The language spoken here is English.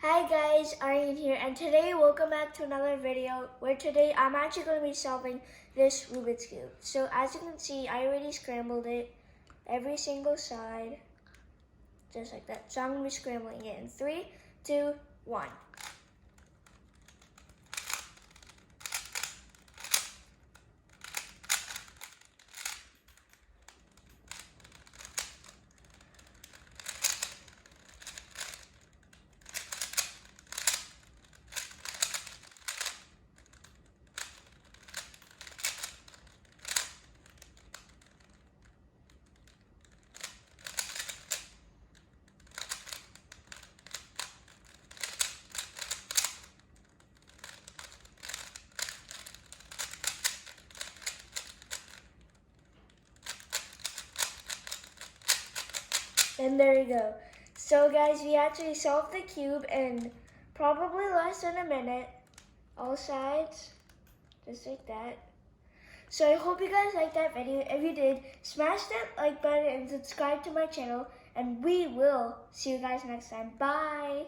Hi guys, Aryan here, and today welcome back to another video where today I'm actually going to be solving this Rubik's Cube. So as you can see, I already scrambled it, every single side, just like that. So I'm going to be scrambling it in 3, 2, 1. And there you go. So guys, we actually solved the cube in probably less than a minute. All sides, just like that. So I hope you guys liked that video. If you did, smash that like button and subscribe to my channel. And we will see you guys next time. Bye!